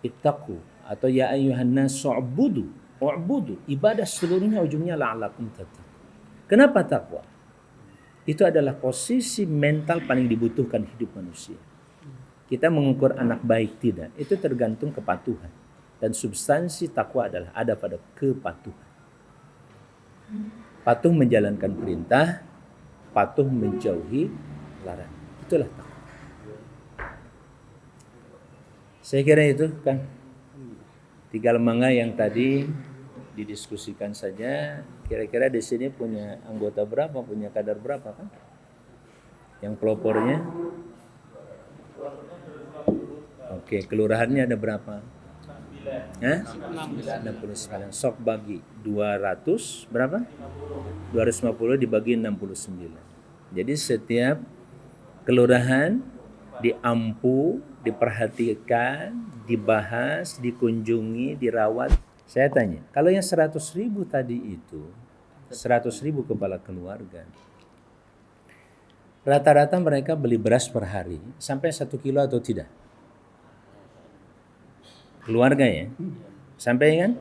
Ittaqu, atau ya ayyuhan nasu ubudu. Ibadah seluruhnya ujungnya la'allakum tattaqun. Kenapa takwa? Itu adalah posisi mental paling dibutuhkan hidup manusia. Kita mengukur anak baik tidak, itu tergantung kepatuhan. Dan substansi takwa adalah ada pada kepatuhan. Patuh menjalankan perintah, patuh menjauhi larangan. Itulah takwa. Saya kira itu kan 3 lembaga yang tadi didiskusikan saja. Kira-kira di sini punya anggota berapa, punya kadar berapa kan? Yang pelopornya? Oke, kelurahannya ada berapa? 69. Sok bagi 200 berapa? 250 dibagi 69. Jadi setiap kelurahan diampu, diperhatikan, dibahas, dikunjungi, dirawat. Saya tanya, kalau yang 100.000 tadi itu, 100.000 kepala keluarga, rata-rata mereka beli beras per hari sampai 1 kilo atau tidak? Keluarga ya? Sampai kan?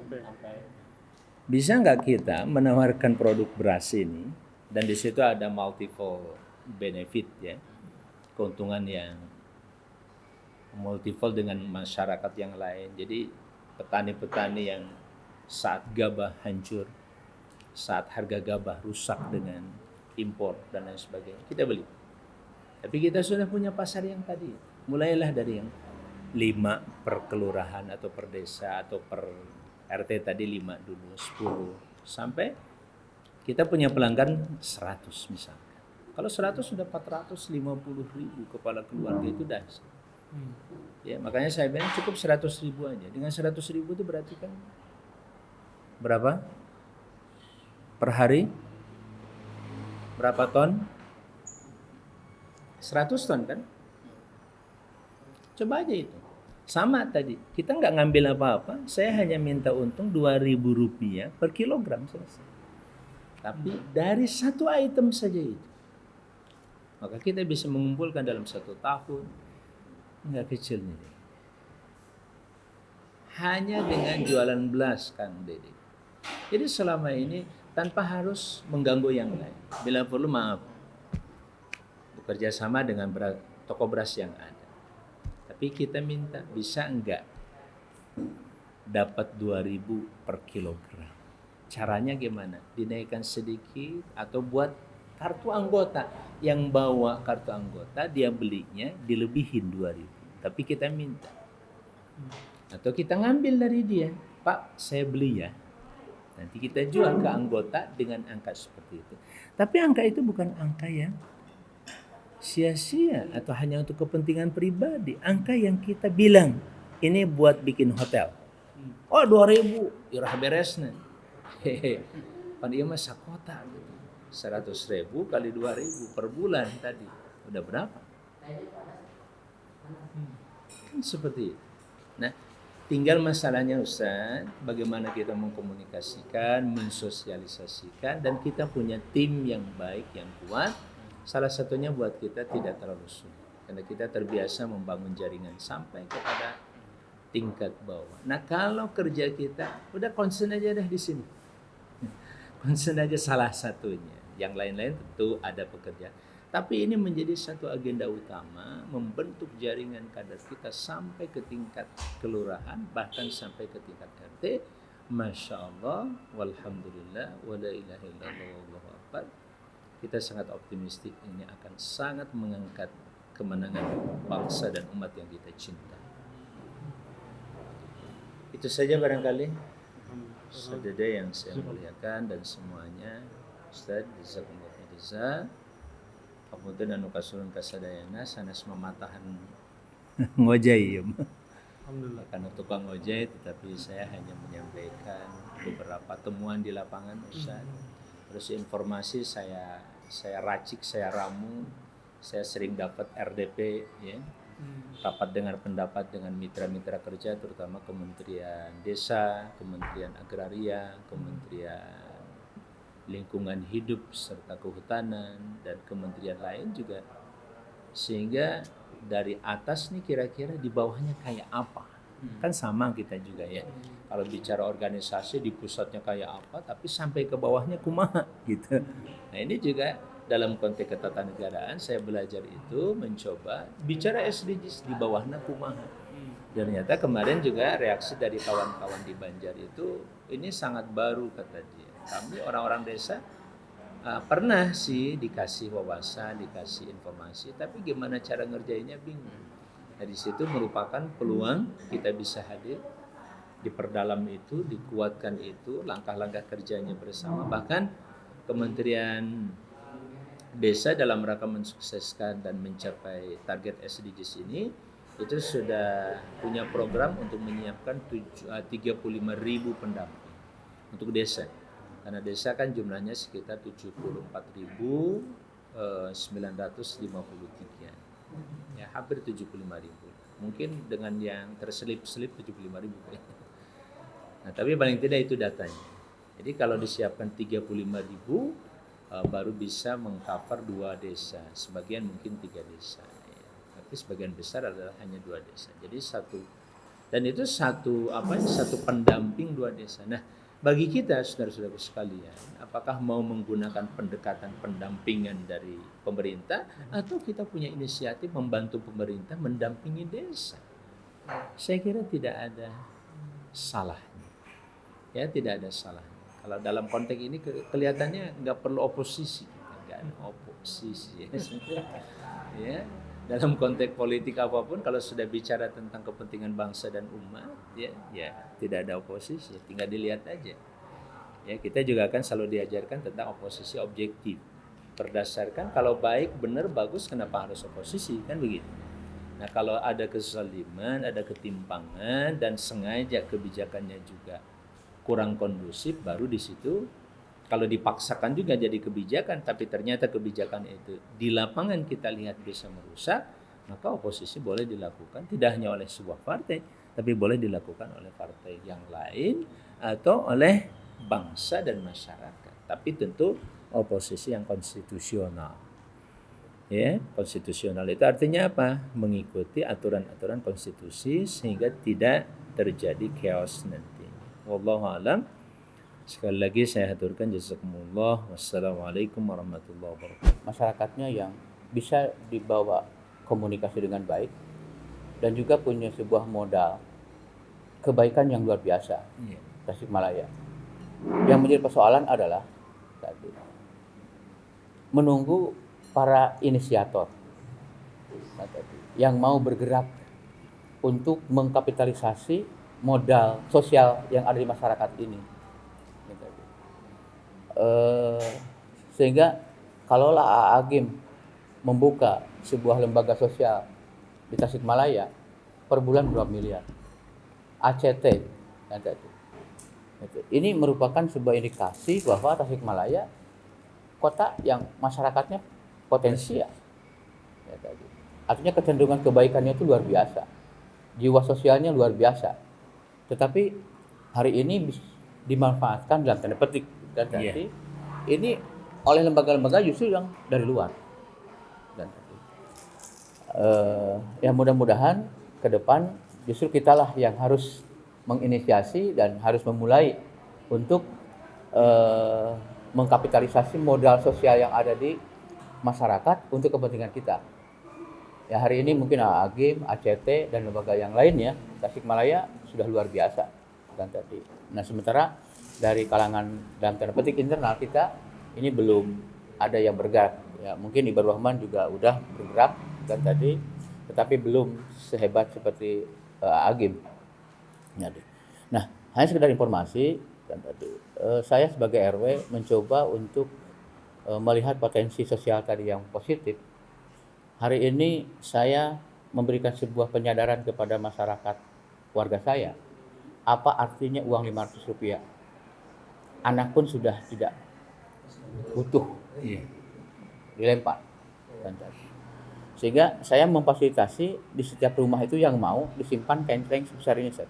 Bisa nggak kita menawarkan produk beras ini, dan di situ ada multiple benefit ya, keuntungan yang multiple dengan masyarakat yang lain. Jadi petani-petani yang saat gabah hancur, saat harga gabah rusak dengan impor dan lain sebagainya, kita beli. Tapi kita sudah punya pasar yang tadi. Mulailah dari yang 5 per kelurahan atau per desa atau per RT tadi 5 dulu, 10, sampai kita punya pelanggan 100 misalkan. Kalau 100 sudah 450.000 kepala keluarga, itu dahsyat. Ya, makanya saya bilang cukup 100.000 aja. Dengan 100.000 itu berarti kan berapa per hari? Berapa ton? 100 ton kan? Coba aja itu. Sama tadi, kita nggak ngambil apa-apa, saya hanya minta untung Rp2.000 per kilogram selesai. Tapi dari satu item saja itu, maka kita bisa mengumpulkan dalam 1 tahun, nggak kecil nih. Hanya dengan jualan belas, Kang Dede. Jadi selama ini tanpa harus mengganggu yang lain. Bila perlu maaf, bekerja sama dengan toko beras yang ada. Tapi kita minta bisa enggak dapat 2.000 per kilogram. Caranya gimana? Dinaikkan sedikit atau buat kartu anggota. Yang bawa kartu anggota dia belinya dilebihin 2.000. Tapi kita minta. Atau kita ngambil dari dia, Pak saya beli ya. Nanti kita jual ke anggota dengan angka seperti itu. Tapi angka itu bukan angka yang sia-sia atau hanya untuk kepentingan pribadi. Angka yang kita bilang ini buat bikin hotel. Oh 2.000, irah beresnya. Hehe. Pan iya mah sakota gitu. 100.000 kali 2.000 per bulan tadi. Udah berapa? Kan seperti itu. Nah, tinggal masalahnya Ustaz, bagaimana kita mengkomunikasikan, mensosialisasikan, dan kita punya tim yang baik, yang kuat. Salah satunya buat kita tidak terlalu sulit. Karena kita terbiasa membangun jaringan sampai kepada tingkat bawah. Nah kalau kerja kita, udah concern aja dah di sini. Concern aja salah satunya. Yang lain-lain tentu ada pekerjaan. Tapi ini menjadi satu agenda utama, membentuk jaringan kader kita sampai ke tingkat kelurahan, bahkan sampai ke tingkat RT. Masya Allah, walhamdulillah, wa la ilaha illallah, wallahu akbar. Kita sangat optimistik ini akan sangat mengangkat kemenangan bangsa dan umat yang kita cinta. Itu saja barangkali sadada yang saya muliakan dan semuanya. Ustaz, jazakumullah khairan. Kemudian anu kasulun kasadayana sanes mematahan ngojai ya. Alhamdulillah. Karena tukang ngojai, tetapi saya hanya menyampaikan beberapa temuan di lapangan Ustaz. Terus informasi saya racik, saya ramu, saya sering dapat RDP ya. Rapat dengar pendapat dengan mitra-mitra kerja terutama Kementerian Desa, Kementerian Agraria, Kementerian Lingkungan Hidup serta Kehutanan dan kementerian lain juga, sehingga dari atas nih kira-kira di bawahnya kayak apa, kan sama kita juga ya. Kalau bicara organisasi di pusatnya kayak apa, tapi sampai ke bawahnya kumaha gitu. Nah ini juga dalam konteks ketatanegaraan saya belajar itu mencoba bicara SDGs di bawahnya kumaha. Dan ternyata kemarin juga reaksi dari kawan-kawan di Banjar itu ini sangat baru kata dia. Kami orang-orang desa pernah sih dikasih wawasan, dikasih informasi, tapi gimana cara ngerjainnya bingung. Nah di situ merupakan peluang kita bisa hadir, diperdalam itu, dikuatkan itu, langkah-langkah kerjanya bersama. Bahkan Kementerian Desa dalam rangka mensukseskan dan mencapai target SDGs ini, itu sudah punya program untuk menyiapkan 35.000 pendamping untuk desa. Karena desa kan jumlahnya sekitar 74.953. Ya, hampir 75.000. Mungkin dengan yang terselip-selip 75.000. Nah, tapi paling tidak itu datanya. Jadi kalau disiapkan 35.000 baru bisa mengcover 2 desa, sebagian mungkin 3 desa. Ya. Tapi sebagian besar adalah hanya 2 desa. Jadi satu pendamping 2 desa. Nah, bagi kita saudara-saudara sekalian, apakah mau menggunakan pendekatan pendampingan dari pemerintah atau kita punya inisiatif membantu pemerintah mendampingi desa? Saya kira tidak ada salahnya. Ya, tidak ada salahnya. Kalau dalam konteks ini kelihatannya nggak perlu oposisi, nggak ada oposisi. Ya, dalam konteks politik apapun, kalau sudah bicara tentang kepentingan bangsa dan umat, ya tidak ada oposisi, tinggal dilihat aja. Ya, kita juga akan selalu diajarkan tentang oposisi objektif, berdasarkan kalau baik, benar, bagus, kenapa harus oposisi, kan begitu. Nah, kalau ada kezaliman, ada ketimpangan dan sengaja kebijakannya juga kurang kondusif, baru di situ kalau dipaksakan juga jadi kebijakan, tapi ternyata kebijakan itu di lapangan kita lihat bisa merusak, maka oposisi boleh dilakukan tidak hanya oleh sebuah partai, tapi boleh dilakukan oleh partai yang lain atau oleh bangsa dan masyarakat. Tapi tentu oposisi yang konstitusional. Ya, konstitusional itu artinya apa? Mengikuti aturan-aturan konstitusi sehingga tidak terjadi chaos nanti. Wallahu a'lam. Sekali lagi saya haturkan jazakumullah. Wassalamualaikum warahmatullahi wabarakatuh. Masyarakatnya yang bisa dibawa komunikasi dengan baik dan juga punya sebuah modal kebaikan yang luar biasa. Iya. Tasikmalaya. Yang menjadi persoalan adalah tadi menunggu para inisiator yang mau bergerak untuk mengkapitalisasi modal sosial yang ada di masyarakat ini. Sehingga kalaulah Agim membuka sebuah lembaga sosial di Tasikmalaya per bulan berapa miliar ACT ini merupakan sebuah indikasi bahwa Tasikmalaya kota yang masyarakatnya potensial artinya kecenderungan kebaikannya itu luar biasa, jiwa sosialnya luar biasa, tetapi hari ini dimanfaatkan dalam tanda petik dan jadi ini oleh lembaga-lembaga justru yang dari luar. Dan ya mudah-mudahan ke depan justru kitalah yang harus menginisiasi dan harus memulai untuk mengkapitalisasi modal sosial yang ada di masyarakat untuk kepentingan kita. Ya hari ini mungkin Agim, ACT dan lembaga yang lainnya Tasikmalaya sudah luar biasa dan tadi. Nah sementara dari kalangan dalam tanda petik internal kita ini belum ada yang bergerak. Ya, mungkin Ibar Rahman juga udah bergerak dan tadi, tetapi belum sehebat seperti Agim. Nah, hanya sekedar informasi dan tadi saya sebagai RW mencoba untuk melihat potensi sosial tadi yang positif. Hari ini saya memberikan sebuah penyadaran kepada masyarakat warga saya. Apa artinya uang Rp500? Anak pun sudah tidak butuh dilempar sehingga saya memfasilitasi di setiap rumah itu yang mau disimpan kenceng sebesar ini Set.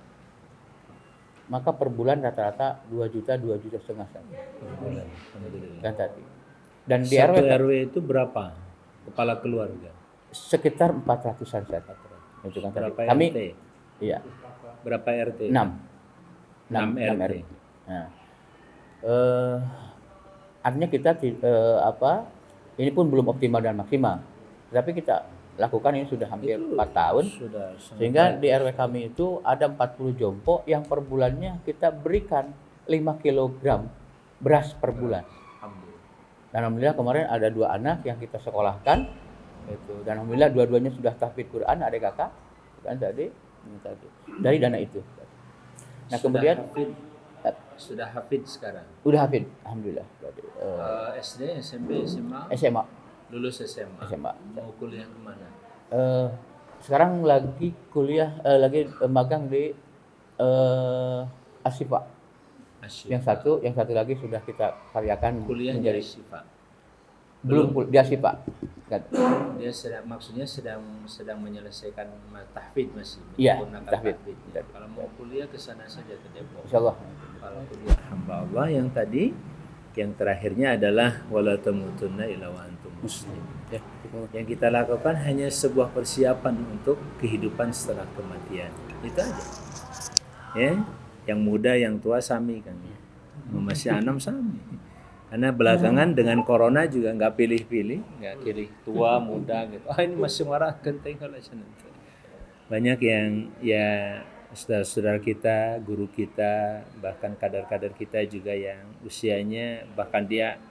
Maka per bulan rata-rata 2 juta 2,5 juta Set. Kan tadi. Dan di Satu RW RW itu berapa kepala keluarga? sekitar 400-an Set. Itu kan tadi. Berapa Kami RT? iya Berapa RT? 6 RT. Nah, artinya kita ini pun belum optimal dan maksimal, tapi kita lakukan ini sudah hampir 4 tahun Sudah sehingga di RW kami itu ada 40 jompo yang per bulannya kita berikan 5 kg beras per bulan. Dan alhamdulillah kemarin ada 2 anak yang kita sekolahkan itu, dan alhamdulillah dua-duanya sudah tahfidz Quran, adik kakak kan tadi dari dana itu. Nah kemudian sudah hafid sekarang. udah hafid alhamdulillah. SD, SMP, SMA. SMA Lulus SMA. Mau kuliah kemana? Sekarang lagi kuliah lagi magang di Asyifa. Yang satu lagi sudah kita karyakan kuliah menjadi di Asyifa. belum di Asyifa. Dia maksudnya sedang menyelesaikan tahfidz masih Iya, menyempurnakan tahfidz. tahfidz. Kalau mau kuliah ke sana saja ke Depok. Insyaallah. Kalau kuliah hamba Allah yang tadi, yang terakhirnya adalah wala tamutunna illa wa antum muslim. Ya. Yang kita lakukan hanya sebuah persiapan untuk kehidupan setelah kematian. Itu aja. Ya, yang muda, yang tua sami kan. Masih anam sami. Karena belakangan dengan corona juga nggak pilih-pilih, nggak pilih tua, muda gitu. Ini masih marah genteng kalau sana. Banyak yang ya saudara-saudara kita, guru kita, bahkan kader-kader kita juga yang usianya bahkan dia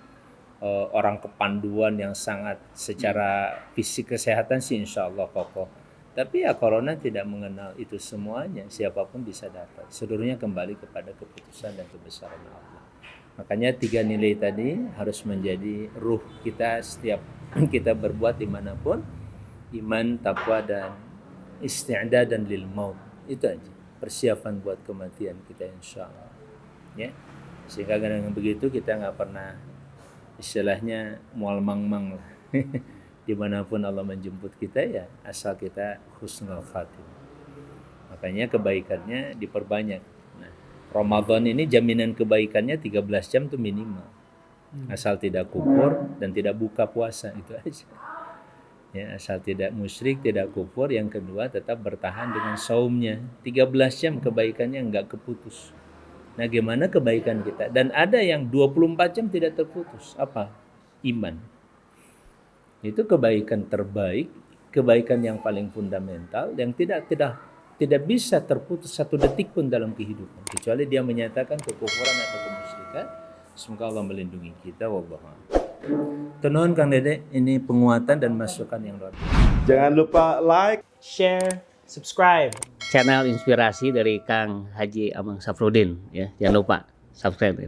orang kepanduan yang sangat secara fisik kesehatan sih insya Allah kokoh. Tapi ya corona tidak mengenal itu semuanya, siapapun bisa dapat. Seluruhnya kembali kepada keputusan dan kebesaran Allah. Makanya 3 nilai tadi harus menjadi ruh kita setiap kita berbuat dimanapun. Iman, takwa, dan isti'dadan lil maut. Itu aja persiapan buat kematian kita insya Allah. Ya. Sehingga dengan begitu kita nggak pernah istilahnya mual mang-mang lah. Dimanapun Allah menjemput kita ya asal kita husnul khatimah. Makanya kebaikannya diperbanyak. Nah, Ramadan ini jaminan kebaikannya 13 jam tuh minimal. Asal tidak kufur dan tidak buka puasa, itu aja. Ya, asal tidak musyrik, tidak kufur. Yang kedua tetap bertahan dengan saumnya. 13 jam kebaikannya nggak keputus. Nah, gimana kebaikan kita? Dan ada yang 24 jam tidak terputus. Apa? Iman. Itu kebaikan terbaik, kebaikan yang paling fundamental, yang tidak bisa terputus satu detik pun dalam kehidupan, kecuali dia menyatakan kekufuran atau kemusyrikan. Semoga Allah melindungi kita. Wallahu a'lam. Tenun Kang Dede, ini penguatan dan masukan yang luar biasa. Jangan lupa like, share, subscribe. Channel inspirasi dari Kang Haji Amang Safruddin ya. Jangan lupa subscribe.